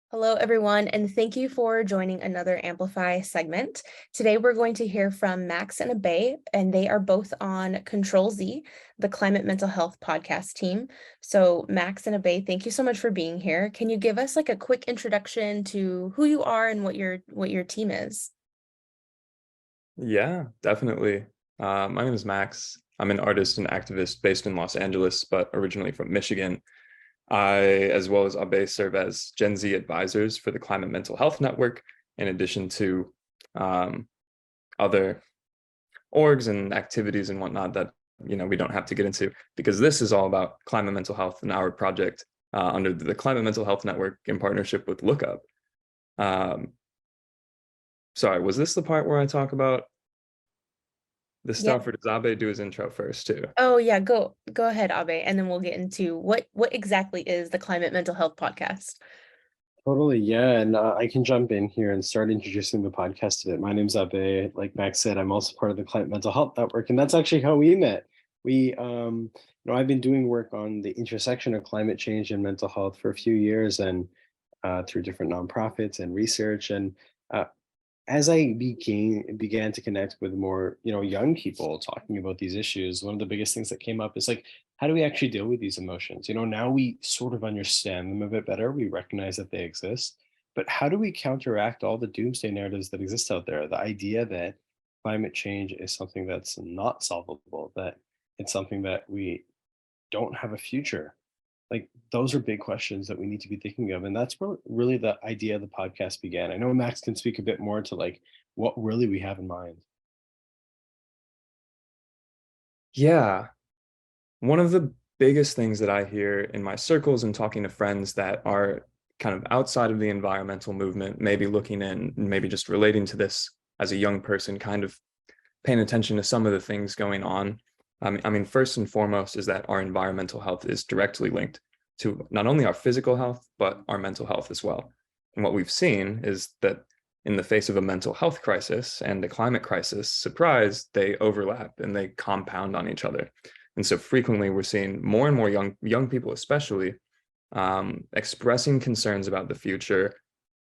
Hello, everyone, and thank you for joining another Amplify segment. Today, we're going to hear from Max and Abhay, and they are both on Ctrl Z, the Climate Mental Health podcast team. So, Max and Abhay, thank you so much for being here. Can you give us like a quick introduction to who you are and what your team is? Yeah, definitely. My name is Max. I'm an artist and activist based in Los Angeles, but originally from Michigan. I, as well as Abhay, serve as Gen Z advisors for the Climate Mental Health Network, in addition to um, other orgs and activities and whatnot that we don't have to get into, because this is all about climate mental health and our project under the Climate Mental Health Network in partnership with LookUp. Um, Sorry, was this the part where I talk about the Yeah. stuff, or does Abe do his intro first too? Oh, yeah. Go ahead, Abhay, and then we'll get into what exactly is the Climate Mental Health podcast. Totally, yeah. And I can jump in here and start introducing the podcast a bit. My name's Abhay. Like Max said, I'm also part of the Climate Mental Health Network, and that's actually how we met. I've been doing work on the intersection of climate change and mental health for a few years, and through different nonprofits and research. And uh, as I began to connect with more, young people talking about these issues, one of the biggest things that came up is like, how do we actually deal with these emotions? Now we sort of understand them a bit better. We recognize that they exist, but how do we counteract all the doomsday narratives that exist out there? The idea that climate change is something that's not solvable, that it's something that we don't have a future. Like those are big questions that we need to be thinking of, and that's where really the idea of the podcast began. I know Max can speak a bit more to like what really we have in mind. Yeah, one of the biggest things that I hear in my circles and talking to friends that are kind of outside of the environmental movement, maybe looking in, maybe just relating to this as a young person, kind of paying attention to some of the things going on. I mean, first and foremost is that our environmental health is directly linked to not only our physical health, but our mental health as well. And what we've seen is that in the face of a mental health crisis and a climate crisis, surprise, they overlap and they compound on each other. And so frequently we're seeing more and more young people, especially, expressing concerns about the future.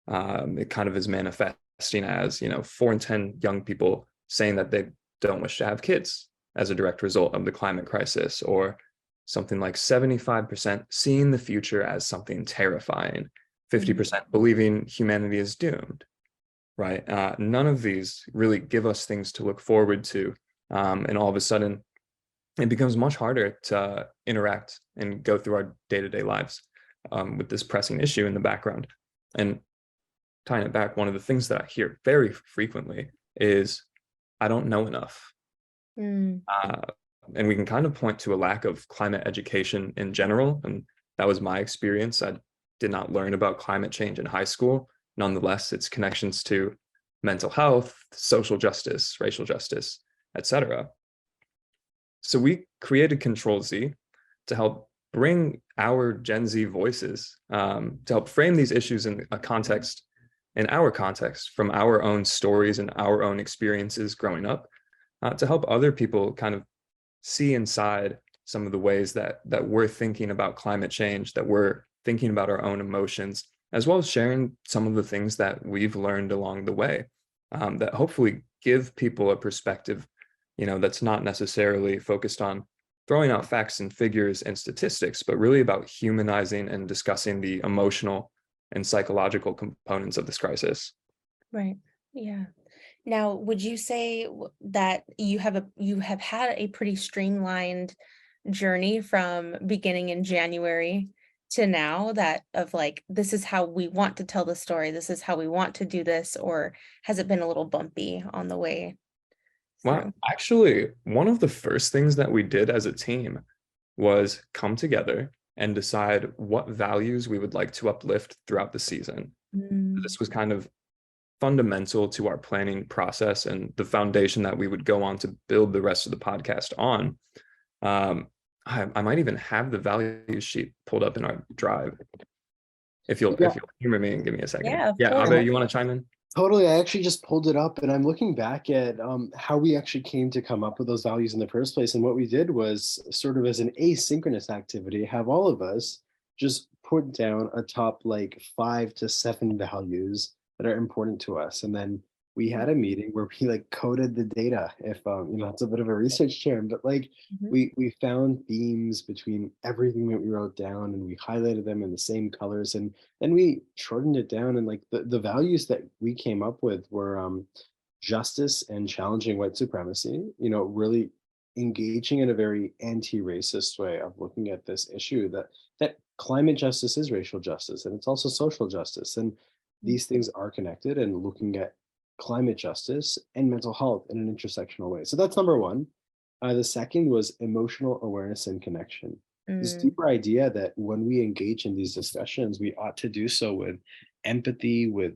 It kind of is manifesting as 4 in 10 young people saying that they don't wish to have kids as a direct result of the climate crisis, or something like 75% seeing the future as something terrifying, 50% believing humanity is doomed, right? None of these really give us things to look forward to. And all of a sudden, it becomes much harder to interact and go through our day-to-day lives with this pressing issue in the background. And tying it back, one of the things that I hear very frequently is, I don't know enough. Mm. And we can kind of point to a lack of climate education in general. And that was my experience. I did not learn about climate change in high school. Nonetheless, its connections to mental health, social justice, racial justice, etc. So we created Ctrl Z to help bring our Gen Z voices, to help frame these issues in a context, in our context, from our own stories and our own experiences growing up, to help other people kind of see inside some of the ways that we're thinking about climate change, that we're thinking about our own emotions, as well as sharing some of the things that we've learned along the way, that hopefully give people a perspective, that's not necessarily focused on throwing out facts and figures and statistics, but really about humanizing and discussing the emotional and psychological components of this crisis. Right. Yeah. Now, would you say that you have had a pretty streamlined journey from beginning in January to now, that of like, this is how we want to tell the story, this is how we want to do this, or has it been a little bumpy on the way Well, through? actually, one of the first things that we did as a team was come together and decide what values we would like to uplift throughout the season. Mm. This was kind of fundamental to our planning process and the foundation that we would go on to build the rest of the podcast on. Um, I might even have the value sheet pulled up in our drive. Yeah, If you'll humor me and give me a second. Yeah, of Yeah, course. Abe, you want to chime in? totally. I actually just pulled it up and I'm looking back at how we actually came to come up with those values in the first place. And what we did was sort of as an asynchronous activity, have all of us just put down a top like 5 to 7 values that are important to us. And then we had a meeting where we like coded the data, if it's a bit of a research term, but like Mhm. we found themes between everything that we wrote down, and we highlighted them in the same colors, and then we shortened it down. And like the values that we came up with were justice and challenging white supremacy, really engaging in a very anti-racist way of looking at this issue, that climate justice is racial justice, and it's also social justice, and these things are connected, and looking at climate justice and mental health in an intersectional way. So that's number one. The second was emotional awareness and connection. This Mm, deeper idea that when we engage in these discussions, we ought to do so with empathy, with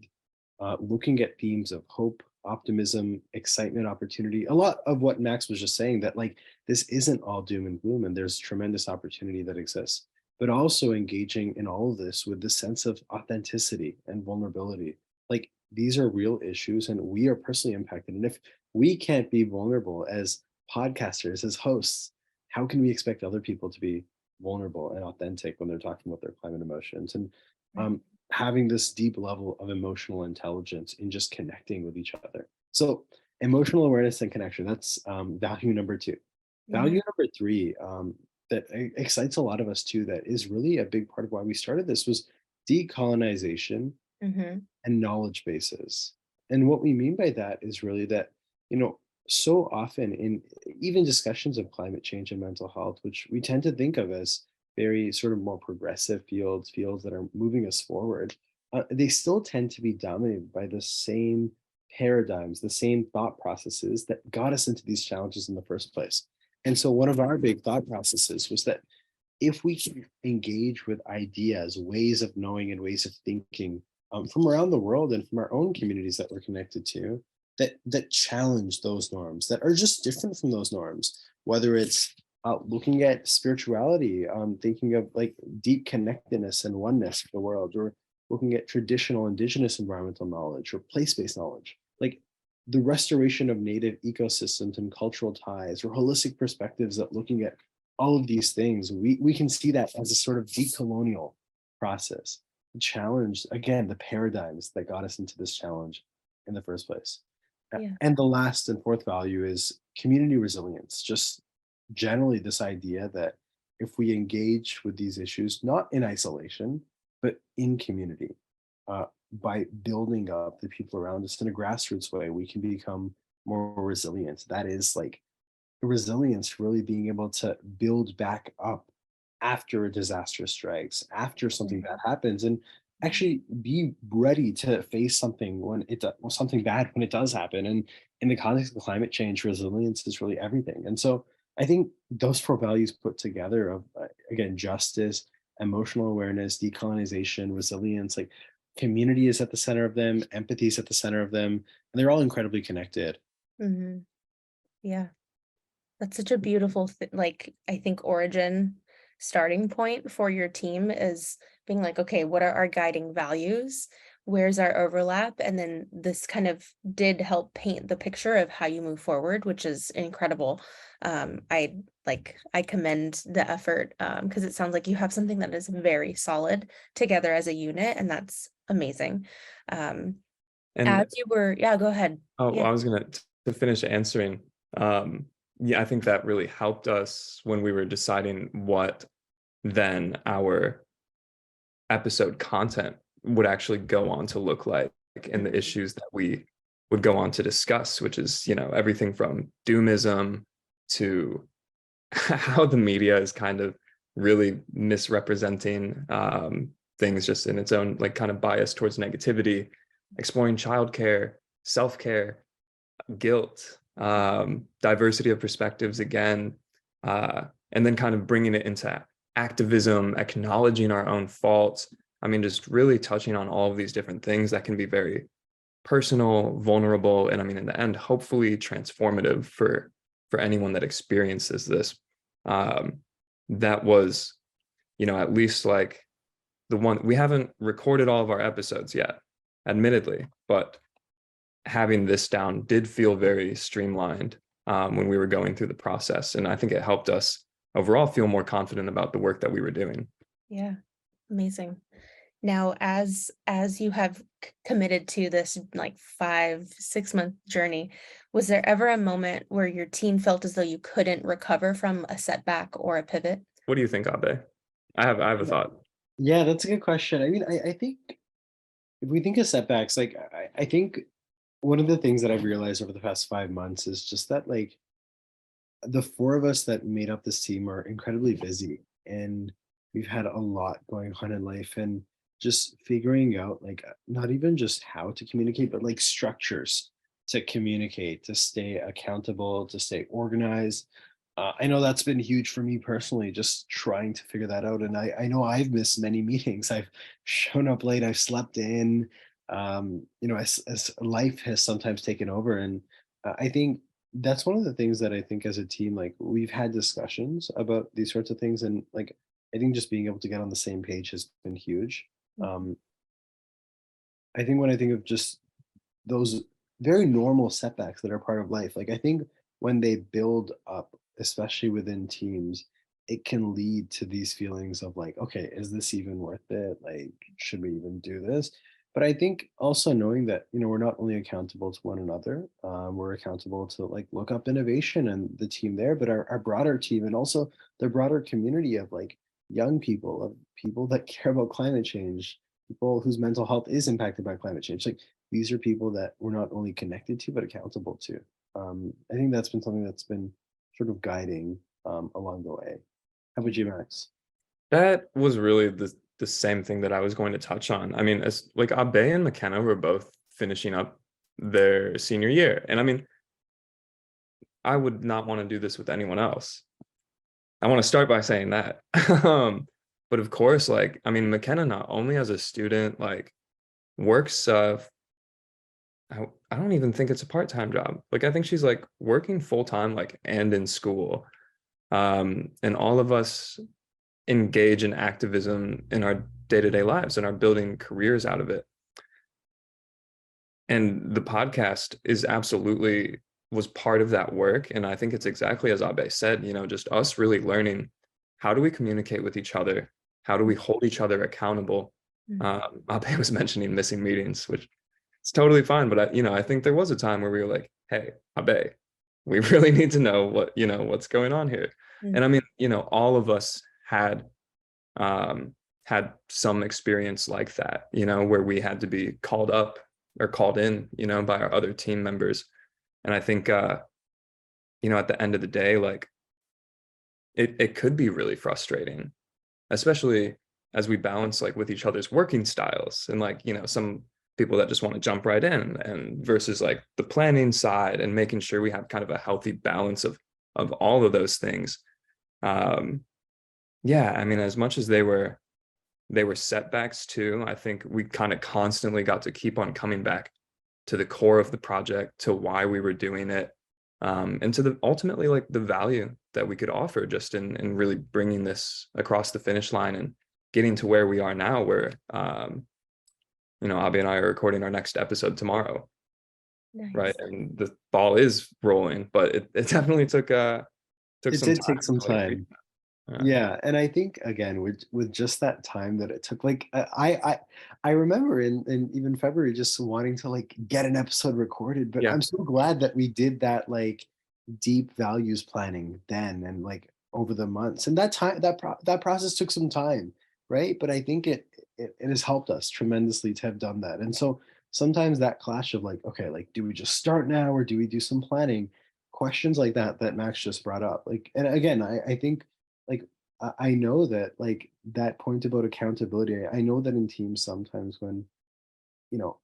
looking at themes of hope, optimism, excitement, opportunity. A lot of what Max was just saying, that like this isn't all doom and gloom, and there's tremendous opportunity that exists, but also engaging in all of this with the sense of authenticity and vulnerability. Like these are real issues, and we are personally impacted. And if we can't be vulnerable as podcasters, as hosts, how can we expect other people to be vulnerable and authentic when they're talking about their climate emotions? And right. um, having this deep level of emotional intelligence in just connecting with each other. So emotional awareness and connection, that's value number two. Yeah. Value number three, that excites a lot of us too, that is really a big part of why we started this, was decolonization Hmm. and knowledge bases. And what we mean by that is really that, so often in even discussions of climate change and mental health, which we tend to think of as very sort of more progressive fields that are moving us forward, they still tend to be dominated by the same paradigms, the same thought processes that got us into these challenges in the first place. And so one of our big thought processes was that if we can engage with ideas, ways of knowing, and ways of thinking from around the world and from our own communities that we're connected to, that challenge those norms, that are just different from those norms, whether it's looking at spirituality, thinking of like deep connectedness and oneness of the world, or looking at traditional indigenous environmental knowledge or place-based knowledge, like the restoration of native ecosystems and cultural ties, or holistic perspectives that looking at all of these things, we can see that as a sort of decolonial process, challenge again the paradigms that got us into this challenge in the first place. Yeah. And the last and fourth value is community resilience, just generally this idea that if we engage with these issues not in isolation but in community, uh, by building up the people around us in a grassroots way, we can become more resilient. That is like resilience, really being able to build back up after a disaster strikes, after something Mhm. bad happens, and actually be ready to face something when something bad when it does happen. And in the context of climate change, resilience is really everything. And so I think those four values put together of again justice, emotional awareness, decolonization, resilience, like community is at the center of them, empathy is at the center of them, and they're all incredibly connected. Hmm. Yeah. That's such a beautiful, like, I think origin starting point for your team is being like, okay, what are our guiding values? Where's our overlap? And then this kind of did help paint the picture of how you move forward, which is incredible. I commend the effort because it sounds like you have something that is very solid together as a unit, and that's amazing. Um, as And you were, yeah, go ahead. oh, Yeah. I was gonna to finish answering. Yeah, I think that really helped us when we were deciding what then our episode content would actually go on to look like, and the Mhm. issues that we would go on to discuss, which is, everything from doomism to how the media is kind of really misrepresenting things just in its own like kind of bias towards negativity, exploring childcare, self-care, guilt, diversity of perspectives again, and then kind of bringing it into activism, acknowledging our own faults. I mean, just really touching on all of these different things that can be very personal, vulnerable, and I mean, in the end, hopefully transformative for anyone that experiences this. Um, that was, at least like the one we haven't recorded all of our episodes yet, admittedly, but having this down did feel very streamlined when we were going through the process. And I think it helped us overall feel more confident about the work that we were doing. Yeah. Amazing. Now, as you have committed to this like 5-6 month journey, was there ever a moment where your team felt as though you couldn't recover from a setback or a pivot? What do you think, Abe? I have a thought. Yeah, that's a good question. I mean, I think if we think of setbacks, like I think one of the things that I've realized over the past 5 months is just that like the four of us that made up this team are incredibly busy, and we've had a lot going on in life, and just figuring out like not even just how to communicate but like structures to communicate, to stay accountable, to stay organized. I know that's been huge for me personally, just trying to figure that out. And I know I've missed many meetings. I've shown up late, I've slept in, as life has sometimes taken over. And I think that's one of the things that I think as a team, like we've had discussions about these sorts of things. And like, I think just being able to get on the same page has been huge. Um, I think when I think of just those very normal setbacks that are part of life, like I think when they build up, especially within teams, it can lead to these feelings of like, okay, is this even worth it? Like, should we even do this? But I think also knowing that, we're not only accountable to one another, we're accountable to like look up innovation and the team there, but our broader team and also the broader community of like young people, of people that care about climate change, people whose mental health is impacted by climate change. Like these are people that we're not only connected to but accountable to. I think that's been something that's been sort of guiding along the way. How about you, Max? That was really the same thing that I was going to touch on. I mean, as like Abhay and McKenna were both finishing up their senior year. And I mean, I would not want to do this with anyone else. I want to start by saying that. But of course, like, I mean, McKenna not only as a student, like works I don't even think it's a part-time job. Like I think she's like working full-time, like and in school. And all of us engage in activism in our day-to-day lives and are building careers out of it. And the podcast is absolutely was part of that work. And I think it's exactly as Abe said, just us really learning how do we communicate with each other? How do we hold each other accountable? Abe was mentioning missing meetings, which it's totally fine. But I think there was a time where we were like, hey, Abe, we really need to know what's going on here. And I mean, all of us um, had some experience like that, where we had to be called up or called in, by our other team members. And I think, at the end of the day, like it could be really frustrating, especially as we balance like with each other's working styles and like, some people that just want to jump right in and versus like the planning side and making sure we have kind of a healthy balance of all of those things. Yeah, I mean, as much as they were setbacks too, I think we kind of constantly got to keep on coming back to the core of the project, to why we were doing it, and to the ultimately like the value that we could offer just in really bringing this across the finish line and getting to where we are now, where Abby and I are recording our next episode tomorrow. Nice. Right, and the ball is rolling, but it definitely took It some did time take some to, like, time. Yeah, and I think again with just that time that it took, like I remember in even February just wanting to like get an episode recorded, but yeah, I'm so glad that we did that like deep values planning then and like over the months. And that time that process took some time, right? But I think it has helped us tremendously to have done that. And so sometimes that clash of like, okay, like do we just start now or do we do some planning? Questions like that Max just brought up. Like, and again, I think like I know that like that point about accountability, I know that in teams sometimes when you know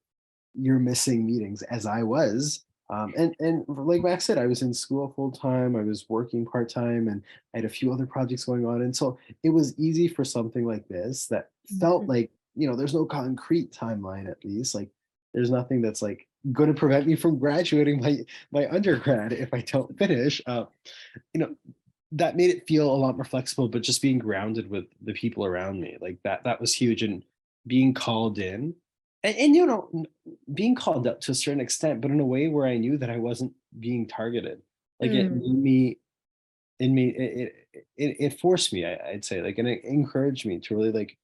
you're missing meetings, as I was, and like Max said, I was in school full time, I was working part time, and I had a few other projects going on, and so it was easy for something like this that felt like there's no concrete timeline, at least like there's nothing that's like going to prevent me from graduating my undergrad if I don't finish. You know that made it feel a lot more flexible, but just being grounded with the people around me, like that was huge. And being called in and being called up to a certain extent, but in a way where I knew that I wasn't being targeted. Like it made me it forced me, I'd say, like, and it encouraged me to really like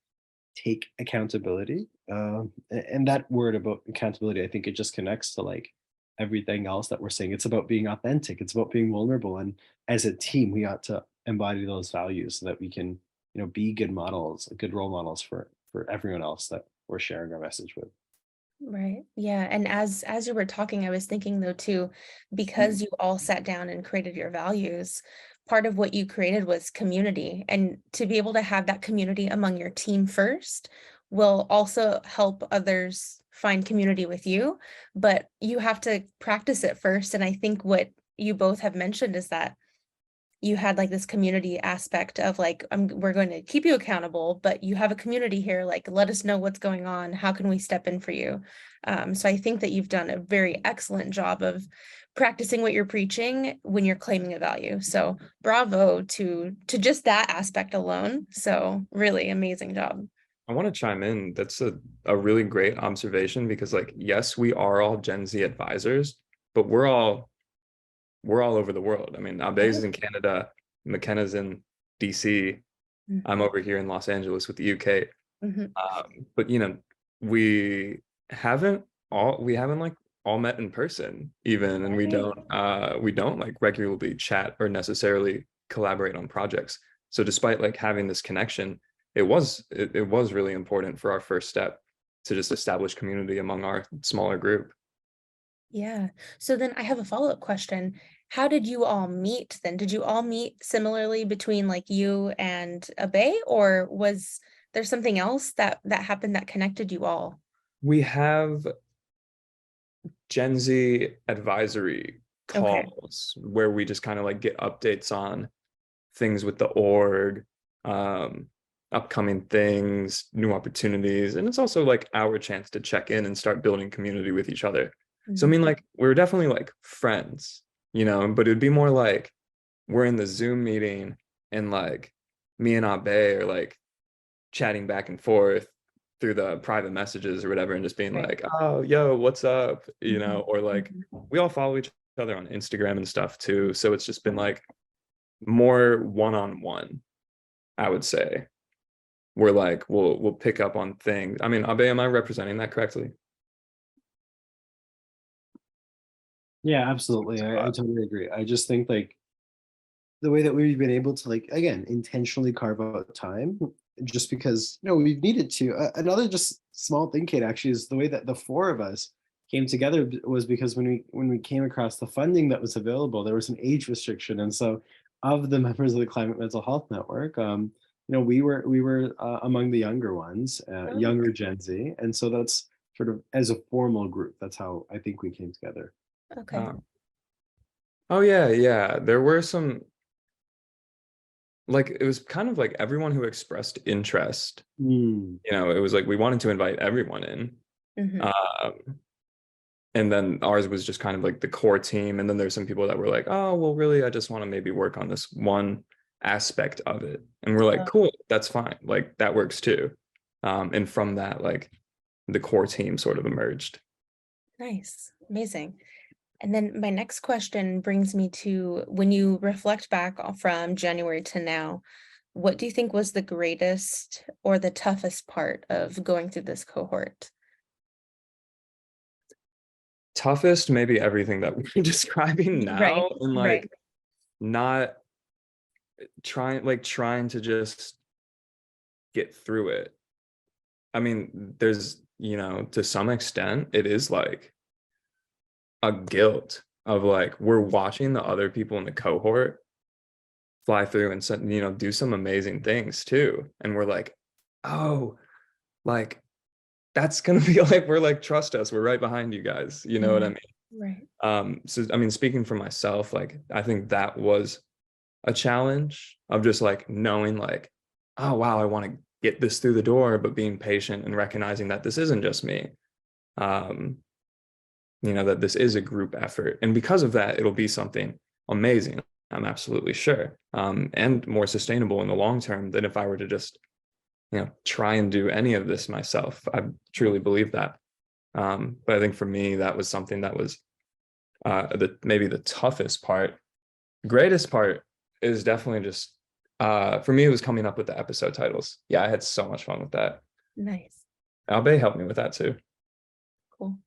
take accountability. And that word about accountability, I think it just connects to like everything else that we're saying. It's about being authentic. It's about being vulnerable. And as a team, we ought to embody those values so that we can, be good models, good role models for everyone else that we're sharing our message with. Right. Yeah. And as you were talking, I was thinking though too, because you all sat down and created your values, part of what you created was community. And to be able to have that community among your team first will also help others find community with you, but you have to practice it first. And I think what you both have mentioned is that you had like this community aspect of like, we're going to keep you accountable, but you have a community here, like, let us know what's going on. How can we step in for you? So I think that you've done a very excellent job of practicing what you're preaching when you're claiming a value. So bravo to just that aspect alone. So really amazing job. I want to chime in. That's a really great observation because, like, yes, we are all Gen Z advisors, but we're all over the world. I mean, Abhay's in Canada, McKenna's in DC. I'm over here in Los Angeles with the UK. But we haven't like all met in person even, and we don't like regularly chat or necessarily collaborate on projects. So despite like having this connection, it was really important for our first step to just establish community among our smaller group. Yeah. So then I have a follow-up question. How did you all meet then? Did you all meet similarly between like you and Abhay, or was there something else that happened that connected you all? We have Gen Z advisory Okay. calls where we just kind of like get updates on things with the org, upcoming things, new opportunities. And it's also like our chance to check in and start building community with each other. So I mean, like, we're definitely like friends, but it'd be more like we're in the Zoom meeting and like me and Abhay are like chatting back and forth through the private messages or whatever and just being like, oh, yo, what's up? Or like we all follow each other on Instagram and stuff too. So it's just been like more one-on-one, I would say. We're like, we'll pick up on things. I mean, Abhay, am I representing that correctly? Yeah, absolutely. I totally agree. I just think like the way that we've been able to like again intentionally carve out time just because we've needed to. Another just small thing, Kate, actually, is the way that the four of us came together was because when we came across the funding that was available, there was an age restriction, and so of the members of the Climate Mental Health Network, we were among the younger ones, younger Gen Z, and so that's sort of as a formal group. That's how I think we came together. Okay. Oh yeah. There were some, like, it was kind of like everyone who expressed interest. It was like we wanted to invite everyone in. And then ours was just kind of like the core team. And then there's some people that were like, oh, well, really, I just want to maybe work on this one aspect of it. And we're like, cool, that's fine. Like, that works too. And from that, like, the core team sort of emerged. Nice. Amazing. And then my next question brings me to when you reflect back from January to now, what do you think was the greatest or the toughest part of going through this cohort? Toughest, maybe everything that we're describing now, Right. and like not trying to just get through it. I mean, there's, to some extent, it is like a guilt of like we're watching the other people in the cohort fly through and do some amazing things too, and we're like, oh, like that's gonna be like, we're like, trust us, we're right behind you guys, you know what I mean? Right. So I mean, speaking for myself, like I think that was a challenge of just like knowing like, oh wow, I want to get this through the door, but being patient and recognizing that this isn't just me. That this is a group effort. And because of that, it'll be something amazing, I'm absolutely sure. And more sustainable in the long term than if I were to just, try and do any of this myself. I truly believe that. But I think for me, that was something that was maybe the toughest part. Greatest part is definitely just, for me, it was coming up with the episode titles. Yeah, I had so much fun with that. Nice. Abhay helped me with that too. Cool.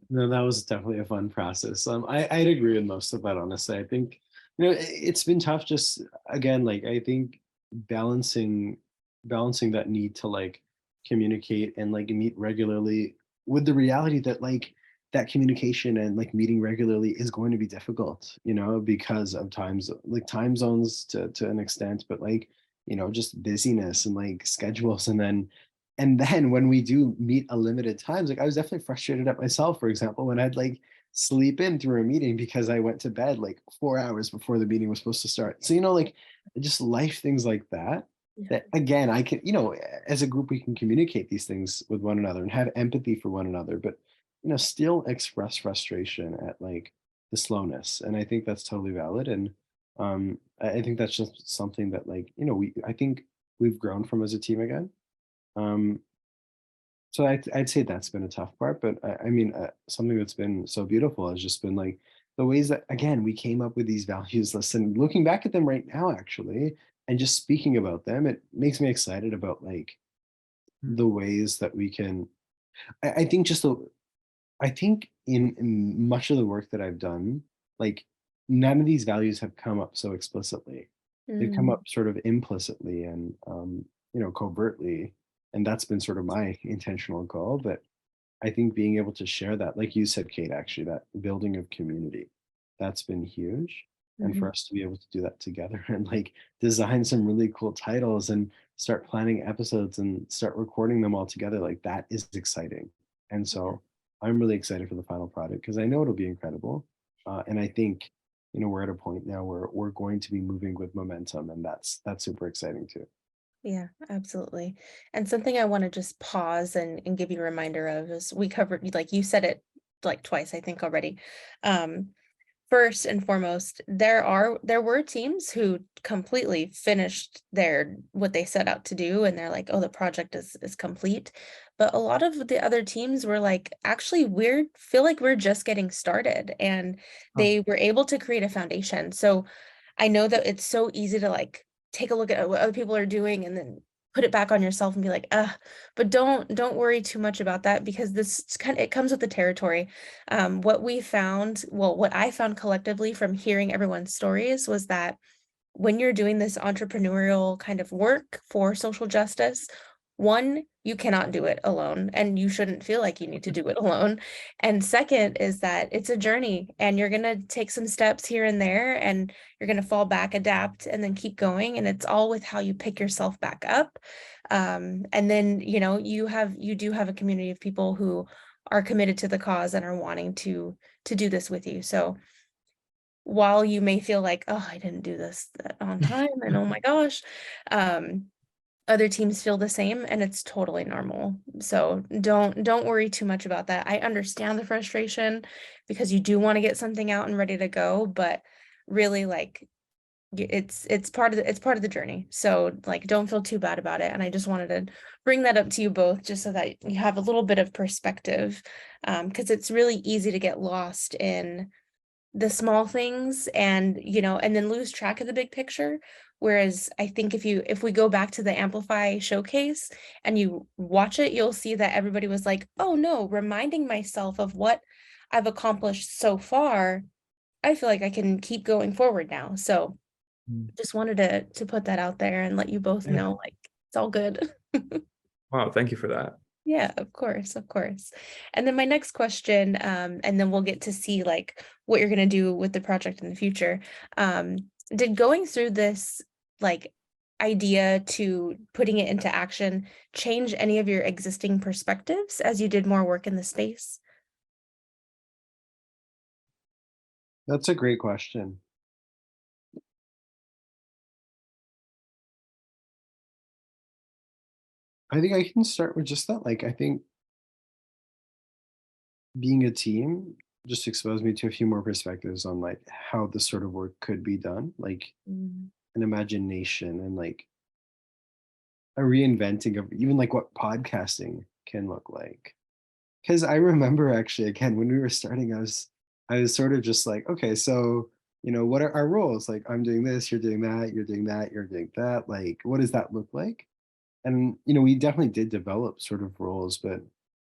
No, that was definitely a fun process. I'd agree with most of that, honestly. I think, it's been tough just again, like I think balancing balancing that need to like communicate and like meet regularly with the reality that like that communication and like meeting regularly is going to be difficult, because of time zones to an extent, but like, just busyness and like schedules. And then when we do meet a limited times, like I was definitely frustrated at myself, for example, when I'd like sleep in through a meeting because I went to bed like 4 hours before the meeting was supposed to start. So, like just life things like that. Yeah. That again, I can, as a group, we can communicate these things with one another and have empathy for one another, but still express frustration at like the slowness. And I think that's totally valid. And I think that's just something that like, I think we've grown from as a team again. Um, so I'd say that's been a tough part, but I mean, something that's been so beautiful has just been like the ways that, again, we came up with these values lists and looking back at them right now, actually, and just speaking about them, it makes me excited about like the ways that we can, I think just the, I think in much of the work that I've done, like none of these values have come up so explicitly. They've come Mm, up sort of implicitly and covertly, and that's been sort of my intentional goal. But I think being able to share that, like you said, Kate, actually, that building of community, that's been huge. And mhm. for us to be able to do that together and like design some really cool titles and start planning episodes and start recording them all together, like that is exciting. And Yeah. so I'm really excited for the final product because I know it'll be incredible. And I think, we're at a point now where we're going to be moving with momentum, and that's super exciting too. Yeah, absolutely. And something I want to just pause and give you a reminder of is we covered, like you said it like twice, I think already. Um, First and foremost, there were teams who completely finished their what they set out to do and they're like, oh, the project is complete. But a lot of the other teams were like, actually, we're feel like we're just getting started and Oh, they were able to create a foundation. So I know that it's so easy to like take a look at what other people are doing and then put it back on yourself and be like, but don't worry too much about that because it comes with the territory. What I found collectively from hearing everyone's stories was that when you're doing this entrepreneurial kind of work for social justice, one, you cannot do it alone, and you shouldn't feel like you need to do it alone. And second is that it's a journey, and you're going to take some steps here and there, and you're going to fall back, adapt, and then keep going. And it's all with how you pick yourself back up. And then, you do have a community of people who are committed to the cause and are wanting to do this with you. So while you may feel like, oh, I didn't do this on time, and oh my gosh, um, other teams feel the same, and it's totally normal. So don't worry too much about that. I understand the frustration because you do want to get something out and ready to go, but really like it's part of the journey. So like don't feel too bad about it. And I just wanted to bring that up to you both just so that you have a little bit of perspective. Because it's really easy to get lost in the small things and then lose track of the big picture. Whereas I think if we go back to the Amplify showcase and you watch it, you'll see that everybody was like, oh no, reminding myself of what I've accomplished so far, I feel like I can keep going forward now. So just wanted to put that out there and let you both yeah. know like it's all good. Wow, thank you for that. Yeah, of course, of course. And then my next question, and then we'll get to see like what you're gonna do with the project in the future. Um, did going through this like idea to putting it into action change any of your existing perspectives as you did more work in the space? That's a great question. I think I can start with just that. Like, I think being a team just exposed me to a few more perspectives on like how this sort of work could be done, like Mm, an imagination and like a reinventing of even like what podcasting can look like. Because I remember actually again when we were starting, I was sort of just like, okay, so what are our roles? Like I'm doing this, you're doing that, you're doing that, you're doing that. Like, what does that look like? and we definitely did develop sort of roles, but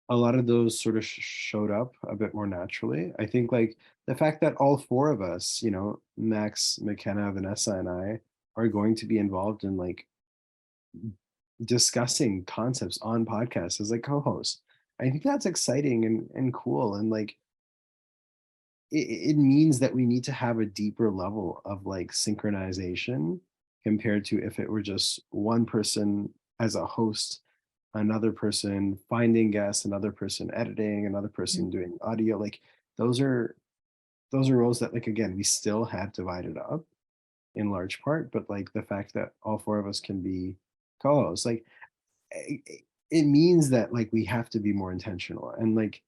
a lot of those sort of showed up a bit more naturally. I think like the fact that all four of us, Max, McKenna, Vanessa, and I, are going to be involved in like discussing concepts on podcasts as like co-hosts. I think that's exciting and cool. And like it means that we need to have a deeper level of like synchronization compared to if it were just one person as a host, another person finding guests, another person editing, another person doing audio. Like those are roles that, like, again, we still have divided up in large part, but like the fact that all four of us can be co-hosts, like it means that like we have to be more intentional, and like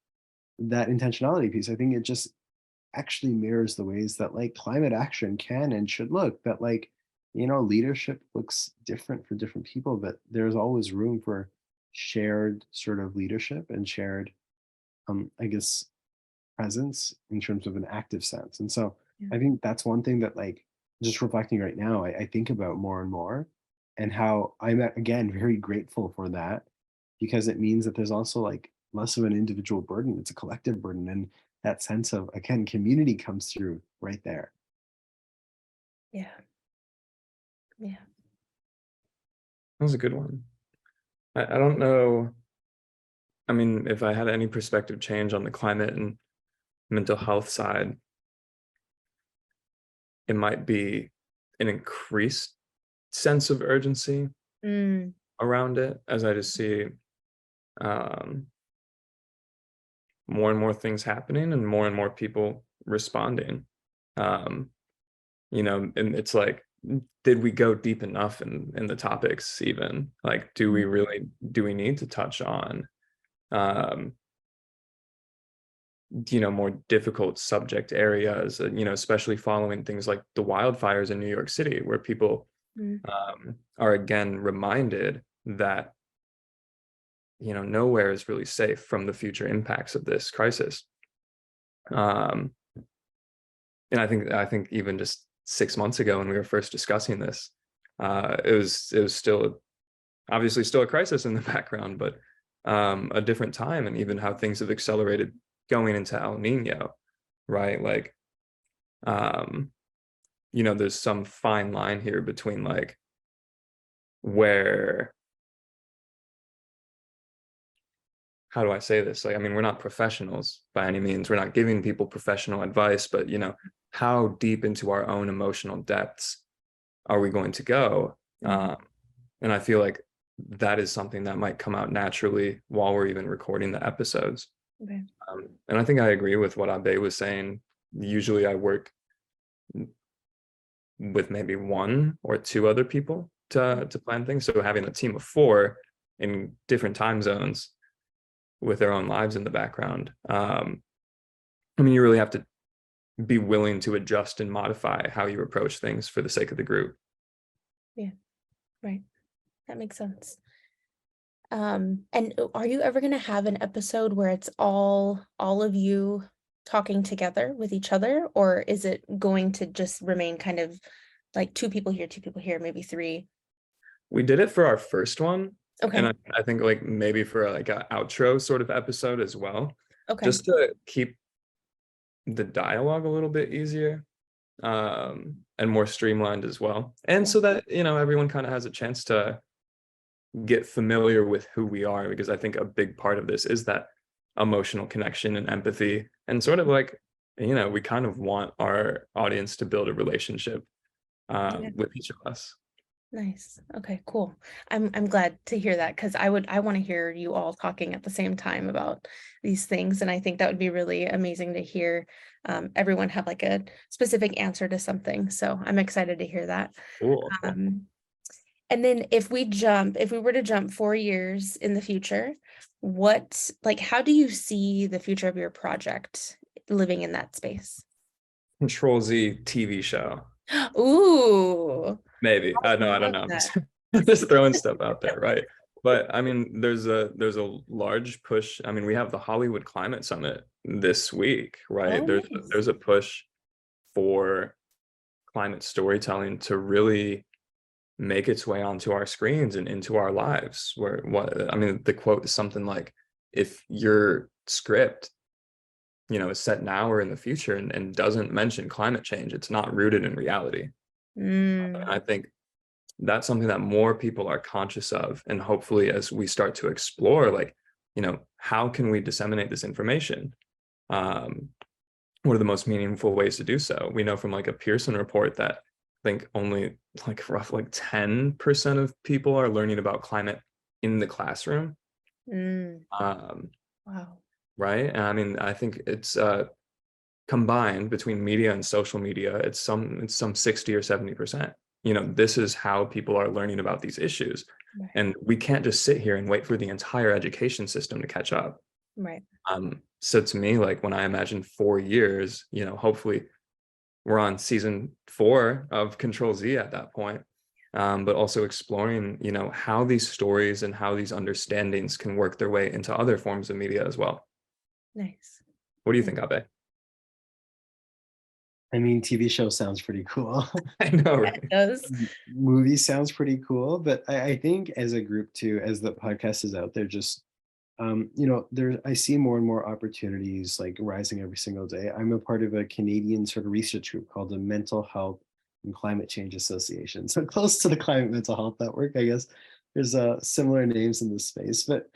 that intentionality piece, I think it just actually mirrors the ways that like climate action can and should look. That like leadership looks different for different people, but there's always room for shared sort of leadership and shared I guess presence in terms of an active sense. And so Yeah. I think that's one thing that, like, just reflecting right now, I think about more and more, and how I'm again very grateful for that, because it means that there's also like less of an individual burden. It's a collective burden. And that sense of, again, community comes through right there. Yeah. Yeah. That was a good one. I don't know. I mean, if I had any perspective change on the climate and mental health side, it might be an increased sense of urgency around it, as I just see more and more things happening and more people responding. And it's like, did we go deep enough in the topics even? Like, do we need to touch on more difficult subject areas, especially following things like the wildfires in New York City, where people are again reminded that nowhere is really safe from the future impacts of this crisis. And I think even just 6 months ago when we were first discussing this, it was still obviously still a crisis in the background, but a different time, and even how things have accelerated going into El Nino, right? Like, there's some fine line here between like where, how do I say this? Like, I mean, we're not professionals by any means. We're not giving people professional advice, but how deep into our own emotional depths are we going to go? And I feel like that is something that might come out naturally while we're even recording the episodes. Okay. And I think I agree with what Abhay was saying. Usually I work with maybe one or two other people to plan things. So having a team of 4 in different time zones with their own lives in the background, I mean, you really have to be willing to adjust and modify how you approach things for the sake of the group. Yeah, right. That makes sense. And are you ever going to have an episode where it's all of you talking together with each other, or is it going to just remain kind of like 2 people here, maybe 3? We did it for our first one. Okay. And I think like maybe for like an outro sort of episode as well, Okay. just to keep the dialogue a little bit easier and more streamlined as well. And so that, everyone kind of has a chance to get familiar with who we are, because I think a big part of this is that emotional connection and empathy, and sort of like, we kind of want our audience to build a relationship with each of us. Nice. Okay, cool. I'm glad to hear that, because I want to hear you all talking at the same time about these things, and I think that would be really amazing to hear everyone have like a specific answer to something. So I'm excited to hear that. Cool. And then if we were to jump 4 years in the future, how do you see the future of your project living in that space? Control Z TV show. Ooh. Maybe. No, I don't know. I'm just throwing stuff out there, right? But I mean, there's a large push. I mean, we have the Hollywood Climate Summit this week, right? Oh, There's a push for climate storytelling to really make its way onto our screens and into our lives. Where what I mean, the quote is something like, if your script, is set now or in the future and doesn't mention climate change, it's not rooted in reality. And I think that's something that more people are conscious of. And hopefully, as we start to explore, like, how can we disseminate this information? What are the most meaningful ways to do so? We know from like a Pearson report that I think only like roughly 10% of people are learning about climate in the classroom. Wow. Right. And I mean, I think it's combined between media and social media, it's some 60 or 70%. This is how people are learning about these issues. Right. And we can't just sit here and wait for the entire education system to catch up. Right. So to me, like when I imagine 4 years, hopefully we're on season 4 of Control Z at that point. But also exploring, how these stories and how these understandings can work their way into other forms of media as well. Nice. What do you think, Abhay? I mean, TV show sounds pretty cool. I know, right? It does. Movie sounds pretty cool, but I think as a group too, as the podcast is out there, just I see more and more opportunities like rising every single day. I'm a part of a Canadian sort of research group called the Mental Health and Climate Change Association. So close to the Climate Mental Health Network, I guess. There's similar names in this space, but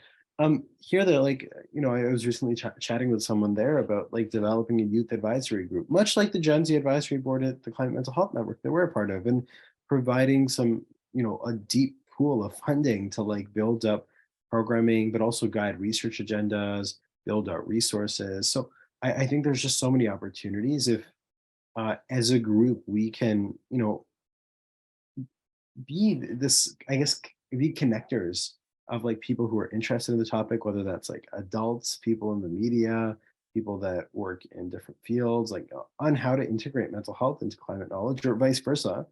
here they're like, I was recently chatting with someone there about like developing a youth advisory group, much like the Gen Z advisory board at the Climate Mental Health Network that we're a part of, and providing some, a deep pool of funding to like build up programming, but also guide research agendas, build out resources. So I think there's just so many opportunities if, as a group, we can, be this, I guess, be connectors of like people who are interested in the topic, whether that's like adults, people in the media, people that work in different fields, like on how to integrate mental health into climate knowledge, or vice versa.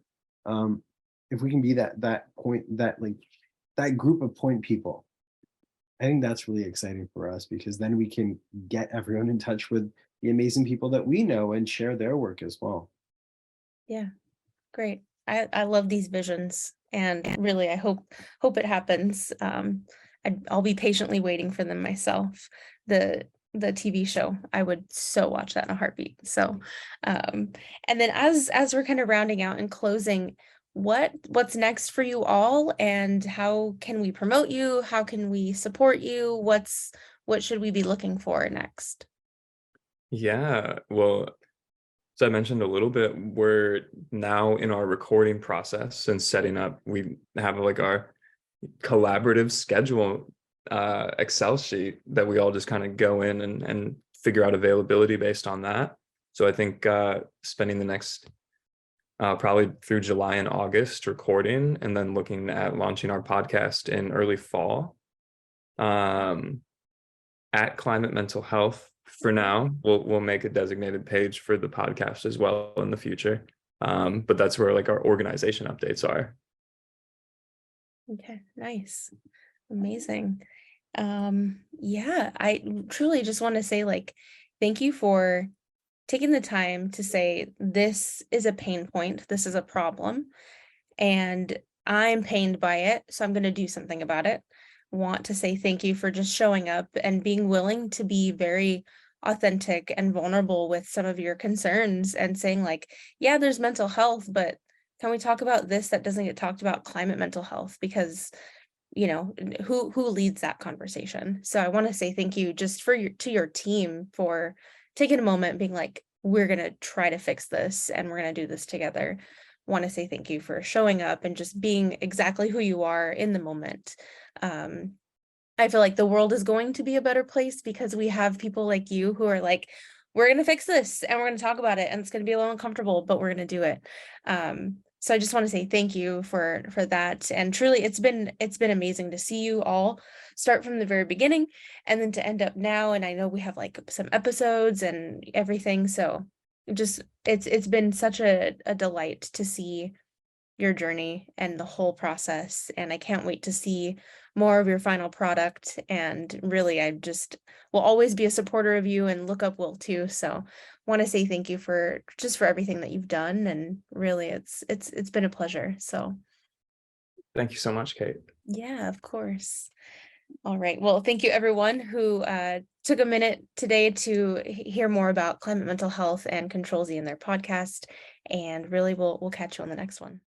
If we can be that point, that group of point people, I think that's really exciting for us, because then we can get everyone in touch with the amazing people that we know and share their work as well. Yeah. Great. I love these visions, and really I hope it happens. I'll be patiently waiting for them myself. The TV show, I would so watch that in a heartbeat. So and then as we're kind of rounding out and closing, what's next for you all, and how can we promote you? How can we support you? What should we be looking for next? Yeah, well, so I mentioned a little bit, we're now in our recording process and setting up. We have like our collaborative schedule Excel sheet that we all just kind of go in and figure out availability based on that. So I think spending the next probably through July and August recording, and then looking at launching our podcast in early fall. At Climate Mental Health for now, we'll make a designated page for the podcast as well in the future. But that's where like our organization updates are. Okay, nice. Amazing. Yeah, I truly just want to say, like, thank you for taking the time to say this is a pain point, this is a problem, and I'm pained by it, so I'm going to do something about it. Want to say thank you for just showing up and being willing to be very authentic and vulnerable with some of your concerns, and saying like, yeah, there's mental health, but can we talk about this that doesn't get talked about, climate mental health? Because who leads that conversation? So I want to say thank you just to your team for taking a moment, being like, we're going to try to fix this and we're going to do this together. Want to say thank you for showing up and just being exactly who you are in the moment. I feel like the world is going to be a better place because we have people like you who are like, we're going to fix this and we're going to talk about it, and it's going to be a little uncomfortable, but we're going to do it. So I just want to say thank you for that. And truly, it's been amazing to see you all start from the very beginning and then to end up now. And I know we have like some episodes and everything. So just it's been such a delight to see your journey and the whole process. And I can't wait to see more of your final product. And really, I just will always be a supporter of you, and LookUp will too. So want to say thank you for everything that you've done. And really, it's been a pleasure. So Thank you so much, Kate. Yeah, of course. All right. Well, thank you everyone who took a minute today to hear more about climate mental health and Ctrl Z in their podcast. And really, we'll catch you on the next one.